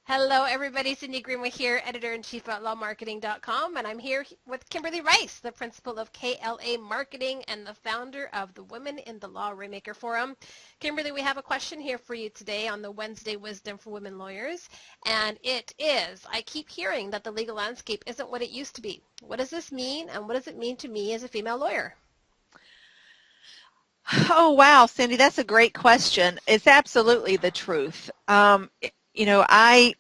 Hello, everybody. Cindy Greenway here, editor-in-chief at lawmarketing.com, and I'm here with Kimberly Rice, the principal of KLA Marketing and the founder of the Women in the Law Rainmaker Forum. Kimberly, we have a question here for you today on the Wednesday Wisdom for Women Lawyers, and it is, I keep hearing that the legal landscape isn't what it used to be. What does this mean, and what does it mean to me as a female lawyer? Oh, wow, Cindy, that's a great question. It's absolutely the truth. I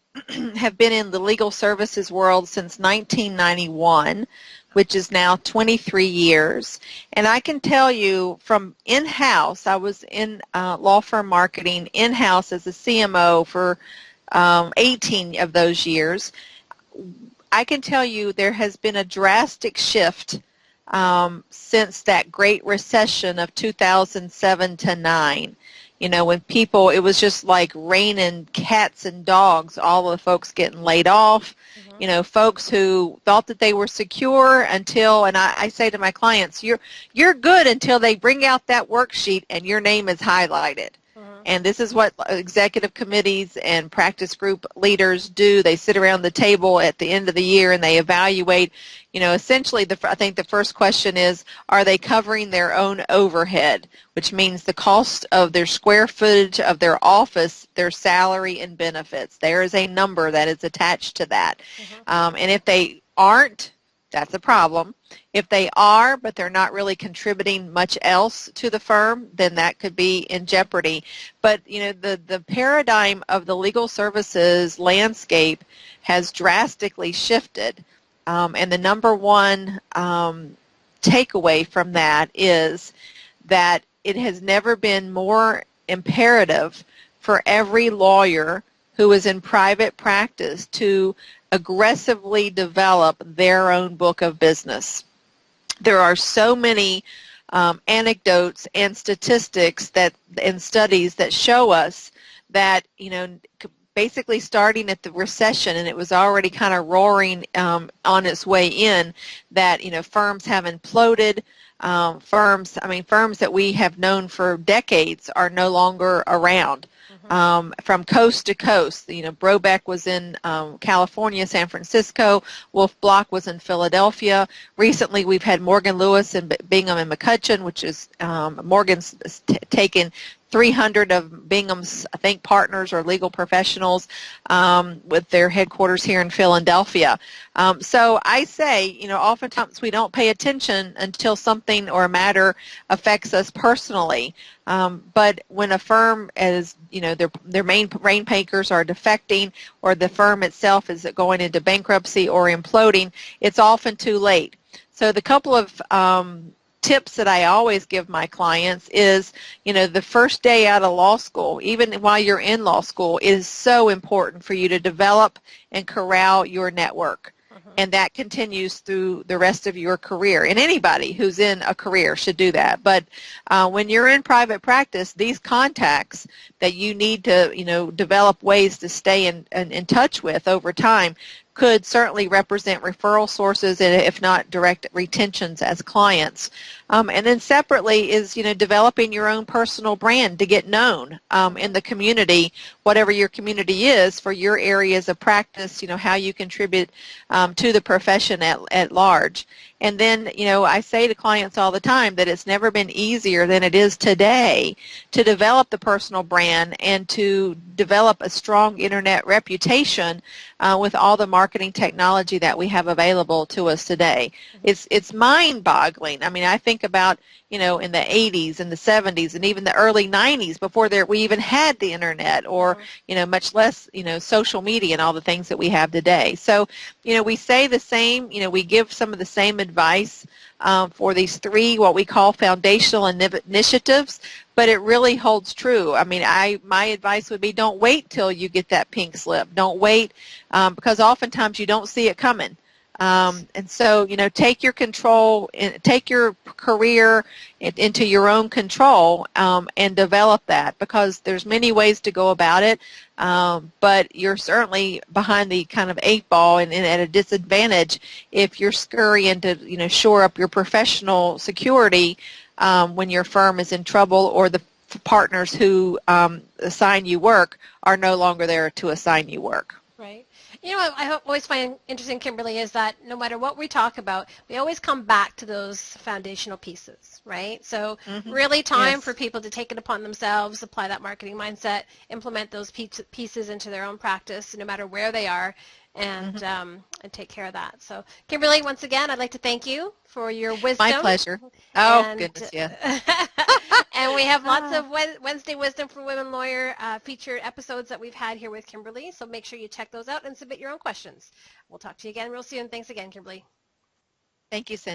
have been in the legal services world since 1991, which is now 23 years. And I can tell you from in-house, I was in law firm marketing in-house as a CMO for 18 of those years. I can tell you there has been a drastic shift since that great recession of 2007 to 9. You know, when people, it was just like raining cats and dogs, all of the folks getting laid off, you know, folks who thought that they were secure until, and I say to my clients, you're good until they bring out that worksheet and your name is highlighted. And this is what executive committees and practice group leaders do. They sit around the table at the end of the year and they evaluate, you know, essentially I think the first question is, are they covering their own overhead, which means the cost of their square footage of their office, their salary and benefits. There is a number that is attached to that. And if they aren't, that's a problem. If they are, but they're not really contributing much else to the firm, then that could be in jeopardy. But, you know, the paradigm of the legal services landscape has drastically shifted. And the number one takeaway from that is that it has never been more imperative for every lawyer who is in private practice to aggressively develop their own book of business. There are so many anecdotes and statistics and studies that show us that, you know, basically starting at the recession, and it was already kind of roaring on its way in, that, you know, firms have imploded. Firms that we have known for decades are no longer around. From coast to coast. You know, Brobeck was in California, San Francisco. Wolf Block was in Philadelphia. Recently, we've had Morgan Lewis in Bingham and McCutcheon, which is Morgan's taken 300 of Bingham's, I think, partners or legal professionals with their headquarters here in Philadelphia. So I say, you know, oftentimes we don't pay attention until something or a matter affects us personally. But when a firm is, you know, their main rainmakers are defecting or the firm itself is going into bankruptcy or imploding, it's often too late. So the couple of tips that I always give my clients is, you know, the first day out of law school, even while you're in law school, is so important for you to develop and corral your network. And that continues through the rest of your career. And anybody who's in a career should do that. But when you're in private practice, these contacts that you need to, you know, develop ways to stay in touch with over time could certainly represent referral sources, and if not direct retentions as clients. And then separately is, you know, developing your own personal brand to get known in the community, whatever your community is, for your areas of practice, you know, how you contribute to the profession at large. And then, you know, I say to clients all the time that it's never been easier than it is today to develop the personal brand and to develop a strong internet reputation with all the marketing technology that we have available to us today. It's mind-boggling. I mean, I think about, you know, in the 80s and the 70s and even the early 90s before we even had the internet or, you know, much less, you know, social media and all the things that we have today. So, you know, we say the same, you know, we give some of the same advice for these three, what we call foundational initiatives, but it really holds true. I mean, my advice would be don't wait till you get that pink slip. Don't wait because oftentimes you don't see it coming. And so, you know, take your control, take your career into your own control and develop that, because there's many ways to go about it, but you're certainly behind the kind of 8 ball and at a disadvantage if you're scurrying to, you know, shore up your professional security when your firm is in trouble or the partners who assign you work are no longer there to assign you work. You know what always find interesting, Kimberly, is that no matter what we talk about, we always come back to those foundational pieces, right? So really time for Yes. people to take it upon themselves, apply that marketing mindset, implement those pieces into their own practice, no matter where they are, and take care of that. So, Kimberly, once again, I'd like to thank you for your My wisdom. pleasure. Oh, And goodness, yeah. and we have lots Ah, of Wednesday Wisdom for Women Lawyer featured episodes that we've had here with Kimberly. So make sure you check those out and submit your own questions. We'll talk to you again real soon. Thanks again, Kimberly. thank you, Cindy.